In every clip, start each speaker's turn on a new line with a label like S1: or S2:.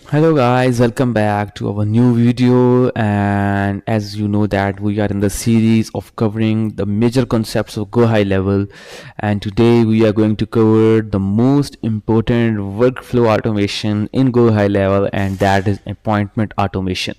S1: Hello guys, welcome back to our new video. And as you know that we are in the series of covering the major concepts of Go High Level, and today we are going to cover the most important workflow automation in Go High Level, and that is appointment automation.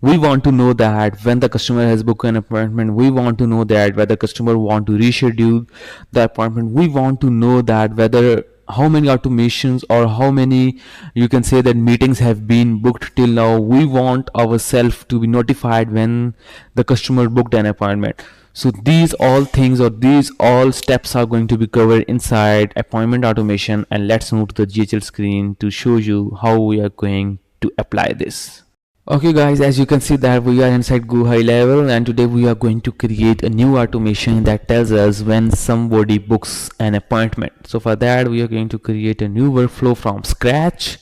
S1: We want to know that when the customer has booked an appointment, we want to know that whether customer want to reschedule the appointment, we want to know that whether how many automations or how many, you can say, that meetings have been booked till now. We want ourselves to be notified when the customer booked an appointment. So these all things or these all steps are going to be covered inside appointment automation, and let's move to the GHL screen to show you how we are going to apply this. Okay guys, as you can see that we are inside Go High Level, and today we are going to create a new automation that tells us when somebody books an appointment. So for that we are going to create a new workflow from scratch.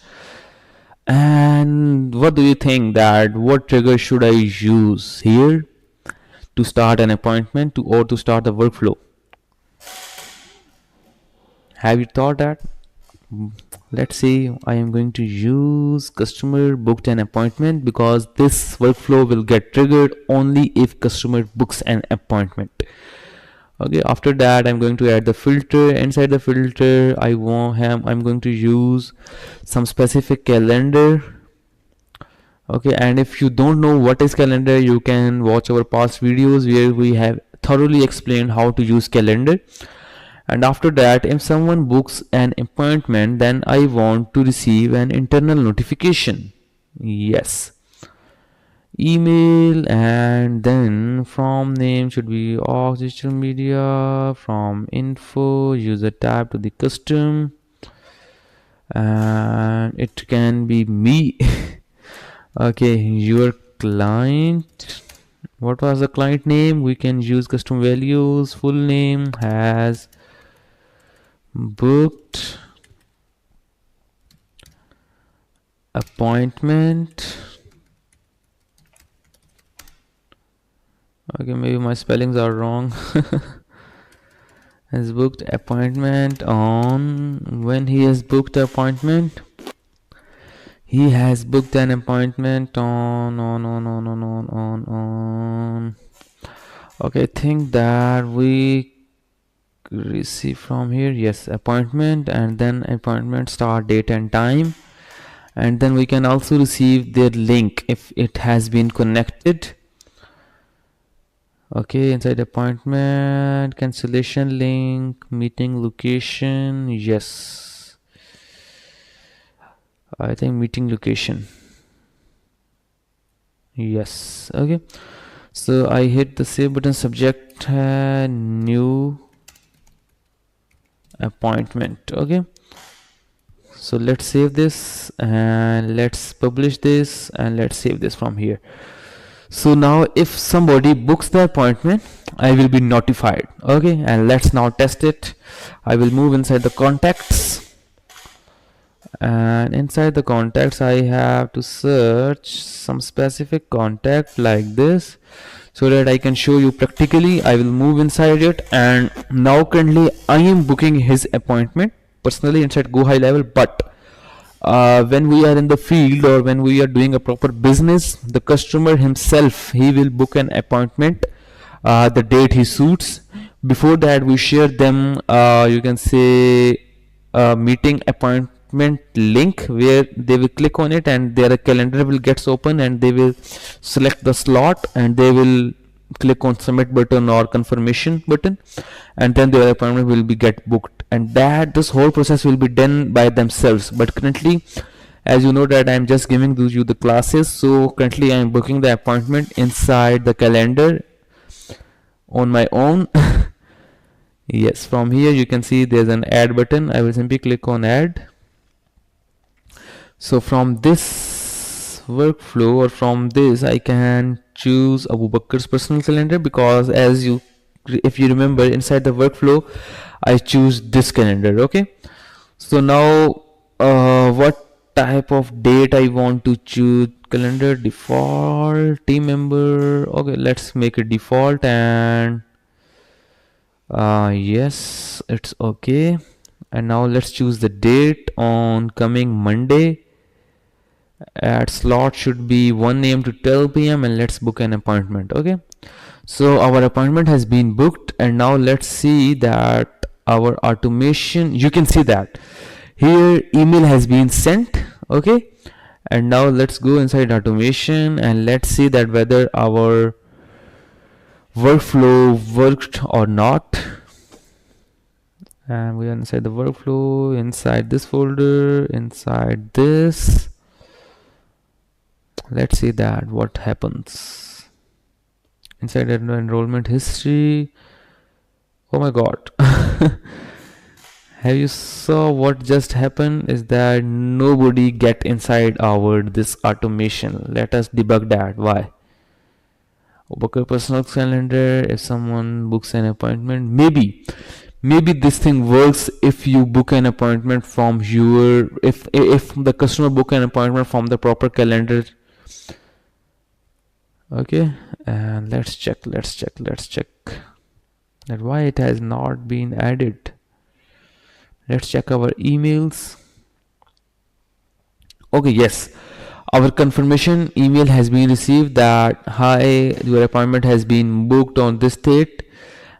S1: And what do you think that what trigger should I use here to start an appointment to start the workflow? Have you thought that? Let's say I am going to use customer booked an appointment, because this workflow will get triggered only if customer books an appointment. Okay, after that I'm going to add the filter. Inside the filter I'm going to use some specific calendar. Okay, and if you don't know what is calendar, you can watch our past videos where we have thoroughly explained how to use calendar. And after that, if someone books an appointment, then I want to receive an internal notification. Yes, email, and then from name should be Auxth digital media, from info user tab to the custom, and it can be me. Okay, your client. What was the client name? We can use custom values. Full name has booked appointment. Okay, maybe my spellings are wrong. Has booked appointment on when he has booked appointment. He has booked an appointment on. Okay, I think that we receive from here. Yes, appointment, and then appointment start date and time, and then we can also receive their link if it has been connected. Okay, inside appointment, cancellation link, meeting location. Yes, I think meeting location. Yes. Okay, so I hit the save button. Subject new appointment. Okay, so let's save this and let's publish this and let's save this from here. So now if somebody books the appointment, I will be notified. Okay, and let's now test it. I will move inside the contacts, and inside the contacts I have to search some specific contact like this, so that I can show you practically. I will move inside it, and now currently I am booking his appointment personally inside Go High Level. But when we are in the field or when we are doing a proper business, the customer himself, he will book an appointment the date he suits. Before that we share them, you can say, meeting appointment link, where they will click on it and their calendar will gets open, and they will select the slot and they will click on submit button or confirmation button, and then their appointment will be get booked, and that this whole process will be done by themselves. But currently, as you know that I'm just giving you the classes, so currently I'm booking the appointment inside the calendar on my own. Yes, from here you can see there's an add button. I will simply click on add. So from this workflow or from this I can choose Abu Bakr's personal calendar, because as you, if you remember, inside the workflow I choose this calendar. Okay, so now what type of date I want to choose. Calendar default, team member. Okay, let's make it default, and yes, it's okay. And now let's choose the date on coming Monday. At slot should be 1 a.m. to 12 p.m. and let's book an appointment. Okay, so our appointment has been booked, and now let's see that our automation, you can see that here email has been sent. Okay, and now let's go inside automation and let's see that whether our workflow worked or not. And we are inside the workflow, inside this folder, inside this. Let's see that what happens inside enrollment history. Oh my god. Have you saw what just happened is that nobody get inside our this automation. Let us debug that. Why? Book a personal calendar. If someone books an appointment, maybe this thing works if you book an appointment from your, if the customer book an appointment from the proper calendar. Okay, and let's check that why it has not been added. Let's check our emails. Okay, yes, our confirmation email has been received that hi, your appointment has been booked on this date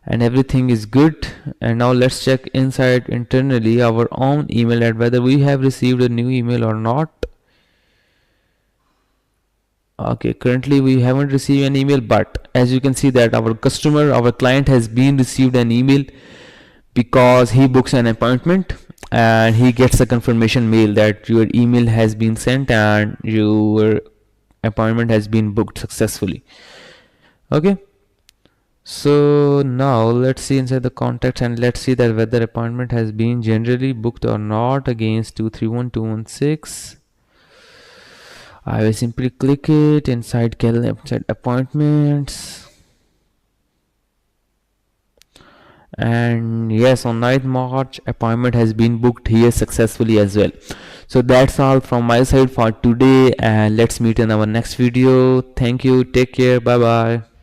S1: and everything is good. And now let's check inside internally our own email at whether we have received a new email or not. Okay, currently we haven't received an email, but as you can see that our customer, our client has been received an email because he books an appointment and he gets a confirmation mail that your email has been sent and your appointment has been booked successfully. Okay, so now let's see inside the context and let's see that whether appointment has been generally booked or not against 231216. I will simply click it inside appointments, and yes, on 9th March appointment has been booked here successfully as well. So that's all from my side for today, and let's meet in our next video. Thank you, take care, bye bye.